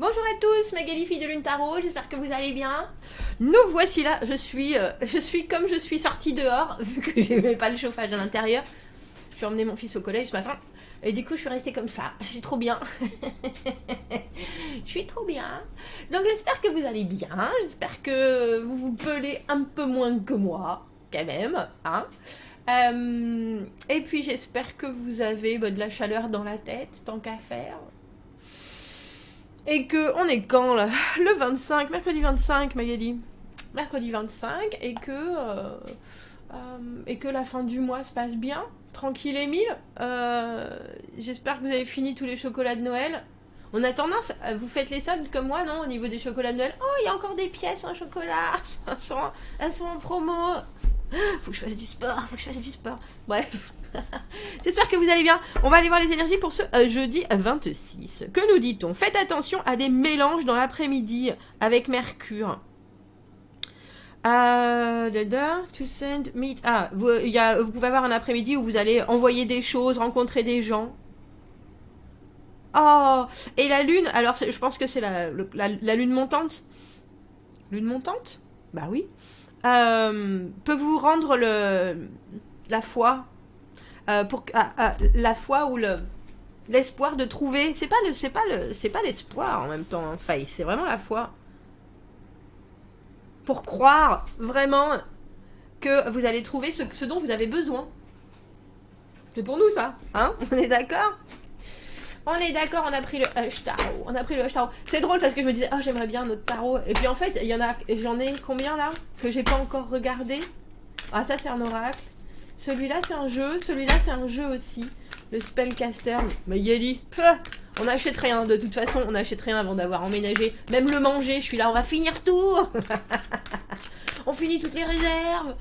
Bonjour à tous, Magali fille de Lune Tarot, j'espère que vous allez bien. Nous voici là, je suis comme je suis sortie dehors, vu que j'aimais pas le chauffage à l'intérieur. J'ai emmené mon fils au collège ce matin, et du coup je suis restée comme ça, je suis trop bien. Je suis trop bien. Donc j'espère que vous allez bien, j'espère que vous vous pelez un peu moins que moi, quand même, hein. Et puis j'espère que vous avez de la chaleur dans la tête, tant qu'à faire. Et que, on est quand là? Le 25, mercredi 25, Magali. Mercredi 25, et que la fin du mois se passe bien, tranquille et mille. J'espère que vous avez fini tous les chocolats de Noël. On a tendance, vous faites les soldes comme moi, non? Au niveau des chocolats de Noël. Oh, il y a encore des pièces en chocolat. Elles sont en promo. Faut que je fasse du sport, faut que je fasse du sport. Bref. J'espère que vous allez bien. On va aller voir les énergies pour ce jeudi 26. Que nous dit-on? Faites attention à des mélanges dans l'après-midi avec Mercure. To send meet. Vous pouvez avoir un après-midi où vous allez envoyer des choses, rencontrer des gens. Oh, et la lune, alors je pense que c'est la lune montante. Lune montante? Bah oui. Peut vous rendre la foi. La foi ou l'espoir de trouver. C'est pas l'espoir en même temps, hein, Faye, c'est vraiment la foi. Pour croire vraiment que vous allez trouver ce dont vous avez besoin. C'est pour nous ça, hein? On est d'accord? On est d'accord, on a pris le Hush Tarot. On a pris le Hush Tarot. C'est drôle parce que je me disais, oh j'aimerais bien notre tarot. Et puis en fait, j'en ai combien là? Que j'ai pas encore regardé. Ah ça c'est un oracle. Celui-là c'est un jeu, celui-là c'est un jeu aussi. Le Spellcaster, Magali. On n'achète rien, de toute façon, on n'achète rien avant d'avoir emménagé. Même le manger, je suis là, on va finir tout. On finit toutes les réserves.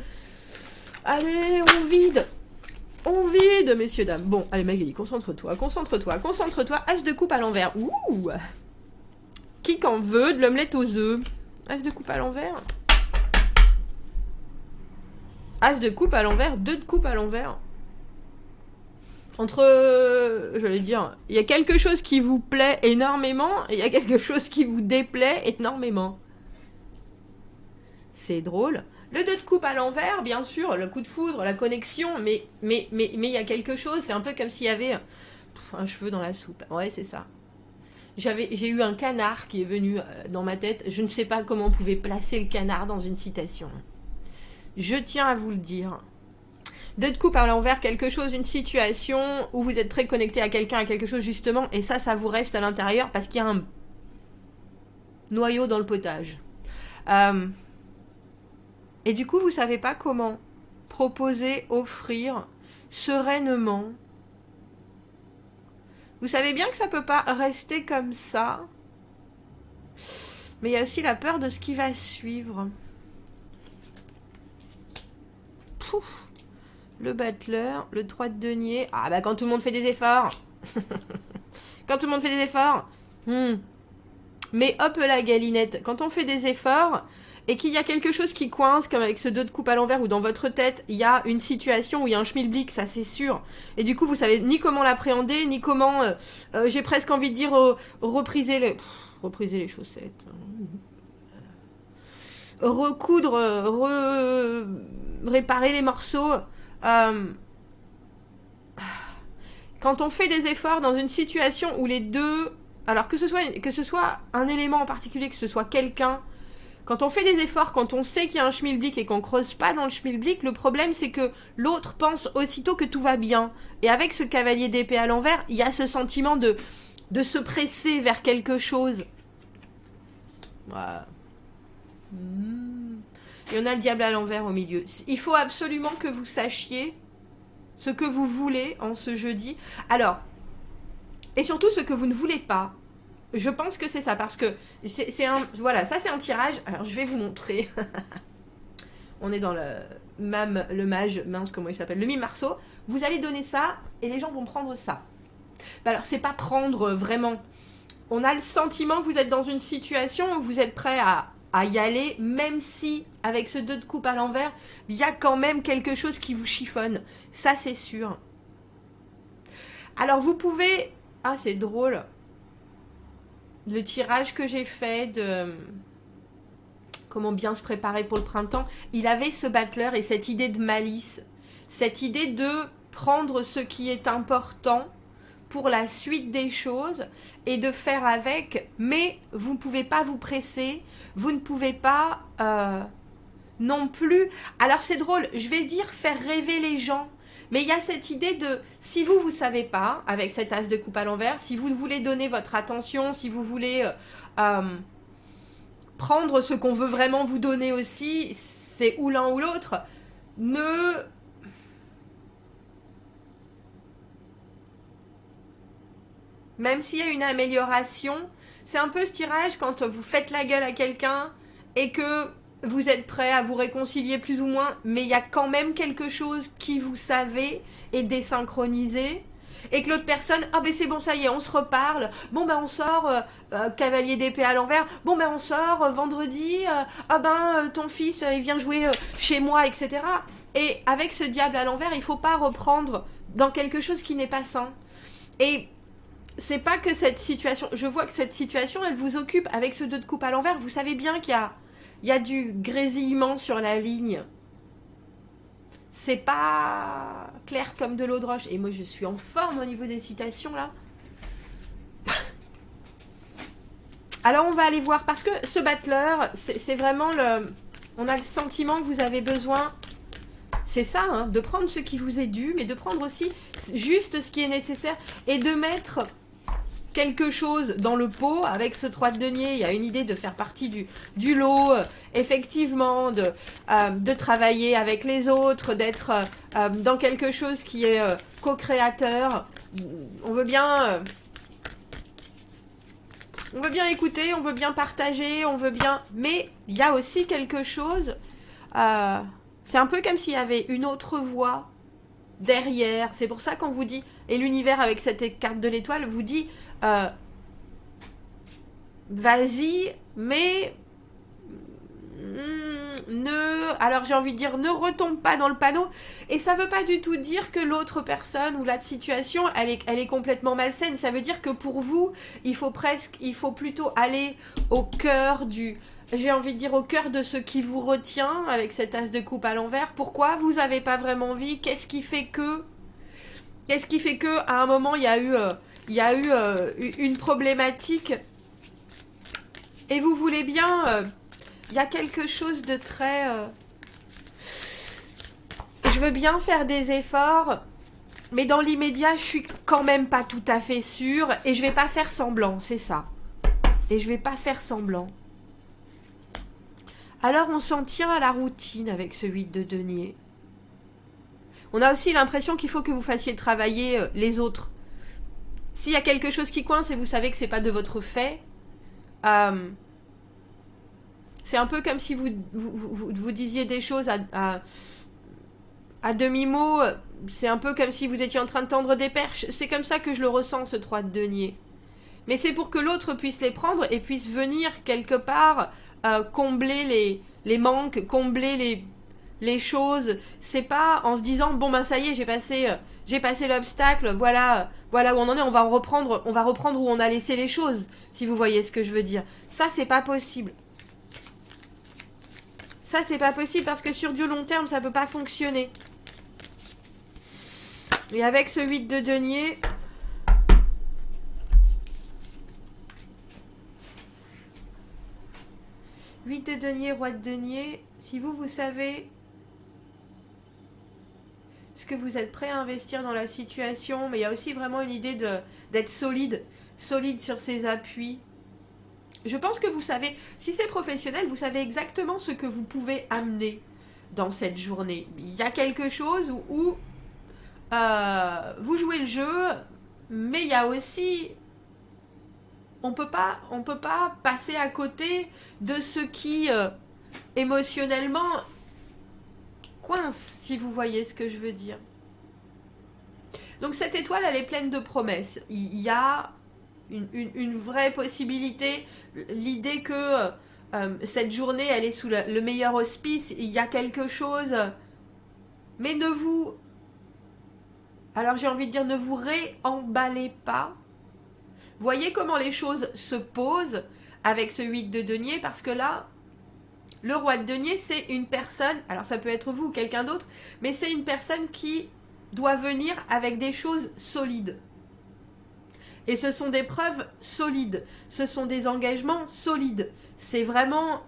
Allez, on vide. On vide, messieurs, dames. Bon, allez Magali, concentre-toi, concentre-toi, concentre-toi. As de coupe à l'envers. Ouh. Qui qu'en veut de l'omelette aux œufs? As de coupe à l'envers. As de coupe à l'envers, 2 de coupe à l'envers. Entre, j'allais dire, il y a quelque chose qui vous plaît énormément et il y a quelque chose qui vous déplaît énormément. C'est drôle. Le 2 de coupe à l'envers, bien sûr, le coup de foudre, la connexion, mais il y a quelque chose, c'est un peu comme s'il y avait un cheveu dans la soupe. Ouais, c'est ça. J'ai eu un canard qui est venu dans ma tête. Je ne sais pas comment on pouvait placer le canard dans une citation. Je tiens à vous le dire. 2 de coupe à l'envers, quelque chose, une situation où vous êtes très connecté à quelqu'un, à quelque chose justement, et ça vous reste à l'intérieur parce qu'il y a un noyau dans le potage. Et du coup, vous savez pas comment proposer, offrir sereinement. Vous savez bien que ça peut pas rester comme ça. Mais il y a aussi la peur de ce qui va suivre. Pouf. Le battleur, le 3 de denier. Ah bah quand tout le monde fait des efforts. Quand tout le monde fait des efforts. Mais hop la galinette. Quand on fait des efforts et qu'il y a quelque chose qui coince, comme avec ce 2 de coupe à l'envers, ou dans votre tête, il y a une situation où il y a un schmilblick, ça c'est sûr. Et du coup, vous savez ni comment l'appréhender, ni comment, j'ai presque envie de dire, repriser les chaussettes. Recoudre, réparer les morceaux. Quand on fait des efforts dans une situation où les deux... Alors que ce soit un élément en particulier, que ce soit quelqu'un... Quand on fait des efforts, quand on sait qu'il y a un schmilblick et qu'on creuse pas dans le schmilblick, le problème c'est que l'autre pense aussitôt que tout va bien. Et avec ce cavalier d'épée à l'envers, il y a ce sentiment de se presser vers quelque chose. Voilà. Et on a le diable à l'envers au milieu. Il faut absolument que vous sachiez ce que vous voulez en ce jeudi. Alors, et surtout ce que vous ne voulez pas. Je pense que c'est ça, parce que c'est un... Voilà, ça c'est un tirage. Alors, je vais vous montrer. On est dans le mage, mince, comment il s'appelle? Le mi-marceau. Vous allez donner ça, et les gens vont prendre ça. Alors, c'est pas prendre vraiment. On a le sentiment que vous êtes dans une situation où vous êtes prêt à y aller, même si, avec ce 2 de coupe à l'envers, il y a quand même quelque chose qui vous chiffonne. Ça, c'est sûr. Alors, vous pouvez... Ah, c'est drôle. le tirage que j'ai fait de comment bien se préparer pour le printemps, il avait ce battleur et cette idée de malice, cette idée de prendre ce qui est important pour la suite des choses et de faire avec, mais vous ne pouvez pas vous presser, vous ne pouvez pas non plus. Alors c'est drôle, je vais dire faire rêver les gens, mais il y a cette idée de, si vous ne savez pas, avec cet as de coupe à l'envers, si vous voulez donner votre attention, si vous voulez prendre ce qu'on veut vraiment vous donner aussi, c'est ou l'un ou l'autre, ne... Même s'il y a une amélioration, c'est un peu ce tirage quand vous faites la gueule à quelqu'un et que vous êtes prêt à vous réconcilier plus ou moins, mais il y a quand même quelque chose qui, vous savez, est désynchronisé. Et que l'autre personne, ah ben c'est bon, ça y est, on se reparle. Bon ben on sort cavalier d'épée à l'envers. Bon ben on sort vendredi. Ah ben ton fils il vient jouer chez moi, etc. Et avec ce diable à l'envers, il faut pas reprendre dans quelque chose qui n'est pas sain. Et c'est pas que cette situation, je vois que cette situation, elle vous occupe avec ce 2 de coupe à l'envers. Vous savez bien qu'il y a du grésillement sur la ligne. C'est pas clair comme de l'eau de roche. Et moi, je suis en forme au niveau des citations, là. Alors, on va aller voir. Parce que ce battleur, c'est vraiment le... On a le sentiment que vous avez besoin... C'est ça, hein, de prendre ce qui vous est dû, mais de prendre aussi juste ce qui est nécessaire. Et de mettre quelque chose dans le pot avec ce 3 de denier. Il y a une idée de faire partie du lot, effectivement, de travailler avec les autres, d'être dans quelque chose qui est co-créateur. On veut bien écouter, on veut bien partager, on veut bien... Mais il y a aussi quelque chose... c'est un peu comme s'il y avait une autre voix derrière. C'est pour ça qu'on vous dit... Et l'univers avec cette carte de l'étoile vous dit... vas-y, mais... alors j'ai envie de dire, ne retombe pas dans le panneau. Et ça veut pas du tout dire que l'autre personne ou la situation, elle est complètement malsaine. Ça veut dire que pour vous, il faut plutôt aller au cœur j'ai envie de dire au cœur de ce qui vous retient avec cet as de coupe à l'envers. Pourquoi vous n'avez pas vraiment envie? Qu'est-ce qui fait que à un moment il y a eu une problématique et vous voulez bien... Il y a quelque chose de très... Je veux bien faire des efforts, mais dans l'immédiat, je suis quand même pas tout à fait sûre. Et je vais pas faire semblant, c'est ça. Et je vais pas faire semblant. Alors on s'en tient à la routine avec ce 8 de denier. On a aussi l'impression qu'il faut que vous fassiez travailler les autres. S'il y a quelque chose qui coince et vous savez que c'est pas de votre fait... c'est un peu comme si vous disiez des choses à demi-mot. C'est un peu comme si vous étiez en train de tendre des perches. C'est comme ça que je le ressens, ce 3 de denier. Mais c'est pour que l'autre puisse les prendre et puisse venir quelque part combler les manques, combler les choses. C'est pas en se disant, bon ben ça y est, j'ai passé l'obstacle, voilà où on en est, on va reprendre où on a laissé les choses, si vous voyez ce que je veux dire. Ça, c'est pas possible. Ça, c'est pas possible parce que sur du long terme, ça peut pas fonctionner. Et avec ce 8 de denier... Huit de denier, roi de denier. Si vous savez ce que vous êtes prêt à investir dans la situation, mais il y a aussi vraiment une idée d'être solide sur ses appuis. Je pense que vous savez, si c'est professionnel, vous savez exactement ce que vous pouvez amener dans cette journée. Il y a quelque chose où vous jouez le jeu, mais il y a aussi... On peut pas passer à côté de ce qui, émotionnellement, coince, si vous voyez ce que je veux dire. Donc cette étoile, elle est pleine de promesses. Il y a... Une vraie possibilité, l'idée que cette journée, elle est sous le meilleur auspice, il y a quelque chose, mais alors j'ai envie de dire, ne vous réemballez pas, Voyez comment les choses se posent avec ce 8 de denier, parce que là, le roi de denier, c'est une personne, alors ça peut être vous ou quelqu'un d'autre, mais c'est une personne qui doit venir avec des choses solides. Et ce sont des preuves solides, ce sont des engagements solides. C'est vraiment...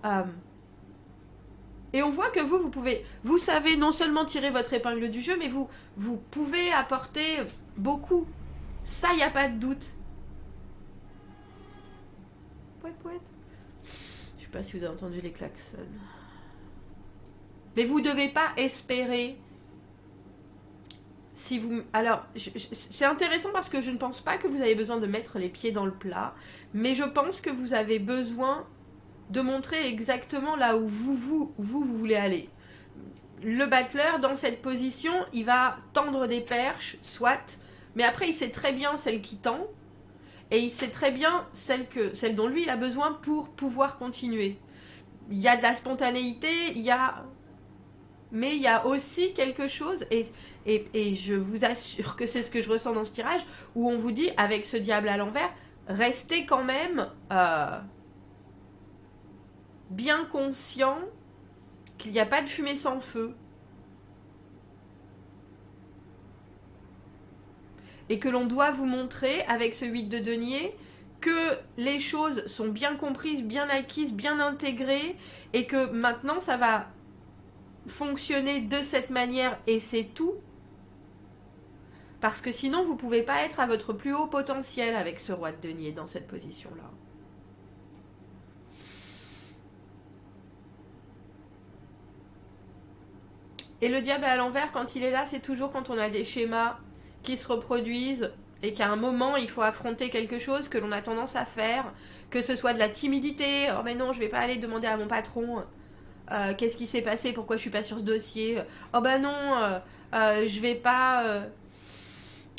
Et on voit que vous savez non seulement tirer votre épingle du jeu, mais vous pouvez apporter beaucoup. Ça, il n'y a pas de doute. Pouet, pouet. Je ne sais pas si vous avez entendu les klaxons. Mais vous ne devez pas espérer... Si vous... Alors, c'est intéressant parce que je ne pense pas que vous avez besoin de mettre les pieds dans le plat, mais je pense que vous avez besoin de montrer exactement là où vous voulez aller. Le battleur, dans cette position, il va tendre des perches, soit, mais après il sait très bien celle qui tend, et il sait très bien celle dont lui il a besoin pour pouvoir continuer. Il y a de la spontanéité, mais il y a aussi quelque chose, et je vous assure que c'est ce que je ressens dans ce tirage, où on vous dit, avec ce diable à l'envers, restez quand même bien conscient qu'il n'y a pas de fumée sans feu. Et que l'on doit vous montrer, avec ce 8 de denier, que les choses sont bien comprises, bien acquises, bien intégrées, et que maintenant ça va fonctionner de cette manière et c'est tout. Parce que sinon vous ne pouvez pas être à votre plus haut potentiel avec ce roi de denier dans cette position-là. Et le diable à l'envers, quand il est là, c'est toujours quand on a des schémas qui se reproduisent et qu'à un moment, il faut affronter quelque chose que l'on a tendance à faire, que ce soit de la timidité. Oh mais non, je vais pas aller demander à mon patron qu'est-ce qui s'est passé, pourquoi je suis pas sur ce dossier. Oh bah non, je vais pas...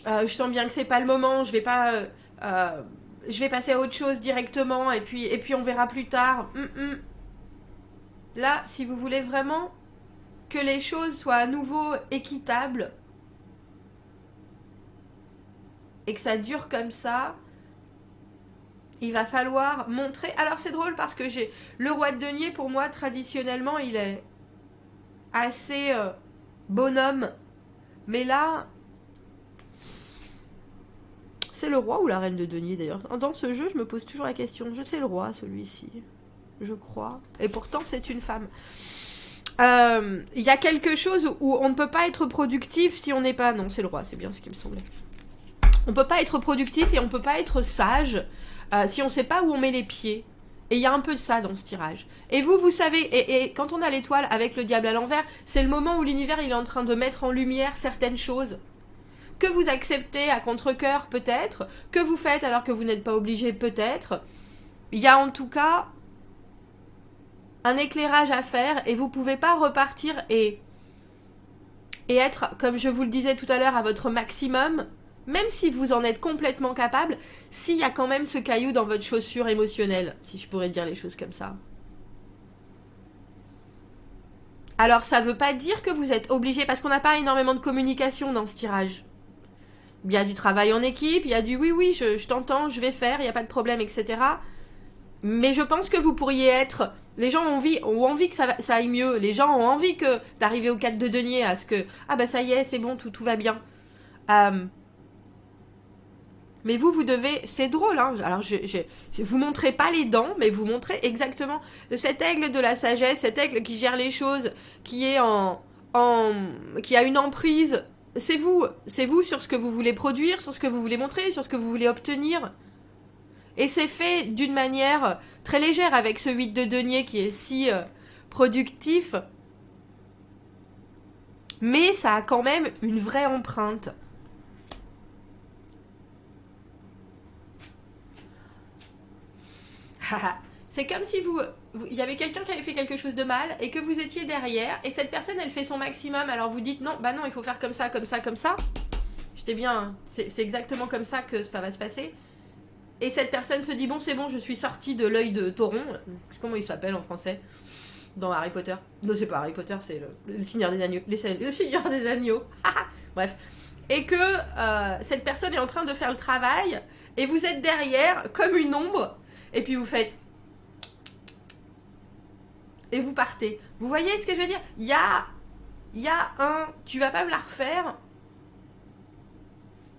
je sens bien que c'est pas le moment, je vais pas... je vais passer à autre chose directement et puis on verra plus tard. Là, si vous voulez vraiment que les choses soient à nouveau équitables et que ça dure comme ça, il va falloir montrer... Alors c'est drôle parce que j'ai... Le roi de denier, pour moi, traditionnellement, il est assez bonhomme. Mais là... C'est le roi ou la reine de denier, d'ailleurs? Dans ce jeu, je me pose toujours la question. Je sais le roi, celui-ci. Je crois. Et pourtant, c'est une femme. Il y a quelque chose où on ne peut pas être productif si on n'est pas... Non, c'est le roi, c'est bien ce qui me semblait. On ne peut pas être productif et on ne peut pas être sage si on ne sait pas où on met les pieds. Et il y a un peu de ça dans ce tirage. Et vous savez, et quand on a l'étoile avec le diable à l'envers, c'est le moment où l'univers il est en train de mettre en lumière certaines choses que vous acceptez à contre-cœur peut-être, que vous faites alors que vous n'êtes pas obligé peut-être. Il y a en tout cas un éclairage à faire et vous ne pouvez pas repartir et être, comme je vous le disais tout à l'heure, à votre maximum. Même si vous en êtes complètement capable, s'il y a quand même ce caillou dans votre chaussure émotionnelle, si je pourrais dire les choses comme ça. Alors ça ne veut pas dire que vous êtes obligé, parce qu'on n'a pas énormément de communication dans ce tirage. Il y a du travail en équipe, il y a du oui, je t'entends, je vais faire, il n'y a pas de problème, etc. Mais je pense que vous pourriez être... Les gens ont envie que ça aille mieux, les gens ont envie d'arriver au 4 de denier, à ce que... Ah bah ça y est, c'est bon, tout va bien. Mais vous devez... C'est drôle, hein. Alors, vous montrez pas les dents, mais vous montrez exactement cet aigle de la sagesse, cet aigle qui gère les choses, qui est qui a une emprise. C'est vous sur ce que vous voulez produire, sur ce que vous voulez montrer, sur ce que vous voulez obtenir. Et c'est fait d'une manière très légère avec ce 8 de denier qui est si productif. Mais ça a quand même une vraie empreinte. C'est comme si il y avait quelqu'un qui avait fait quelque chose de mal et que vous étiez derrière et cette personne elle fait son maximum, alors vous dites non, bah non, il faut faire comme ça, comme ça, comme ça. J'étais bien, c'est exactement comme ça que ça va se passer. Et cette personne se dit bon, c'est bon, je suis sortie de l'œil de Tauron. Comment il s'appelle en français dans Harry Potter? Non, c'est pas Harry Potter, c'est le Seigneur des Agneaux. Le Seigneur des Agneaux. Bref. Et que cette personne est en train de faire le travail Et vous êtes derrière, comme une ombre, et puis vous faites... Et vous partez. Vous voyez ce que je veux dire? Il y a un... Tu vas pas me la refaire.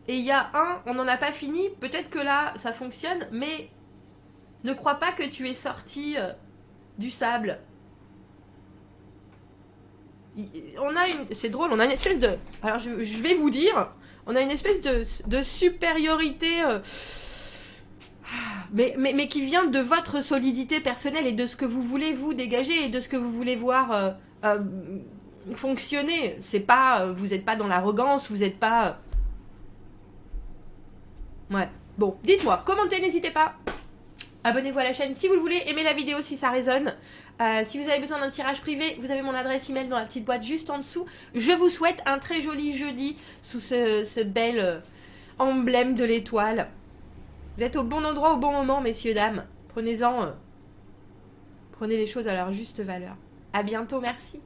Et il y a un... On n'en a pas fini. Peut-être que là, ça fonctionne, mais... Ne crois pas que tu es sorti du sable. On a une... C'est drôle, on a une espèce de... Alors, je vais vous dire... On a une espèce de supériorité... mais qui vient de votre solidité personnelle et de ce que vous voulez vous dégager et de ce que vous voulez voir fonctionner. C'est pas... vous n'êtes pas dans l'arrogance, vous n'êtes pas... Ouais. Bon, dites-moi, commentez, n'hésitez pas. Abonnez-vous à la chaîne si vous le voulez, aimez la vidéo si ça résonne. Si vous avez besoin d'un tirage privé, vous avez mon adresse email dans la petite boîte juste en dessous. Je vous souhaite un très joli jeudi sous ce bel emblème de l'étoile. Vous êtes au bon endroit au bon moment, messieurs, dames. Prenez-en... prenez les choses à leur juste valeur. À bientôt, merci.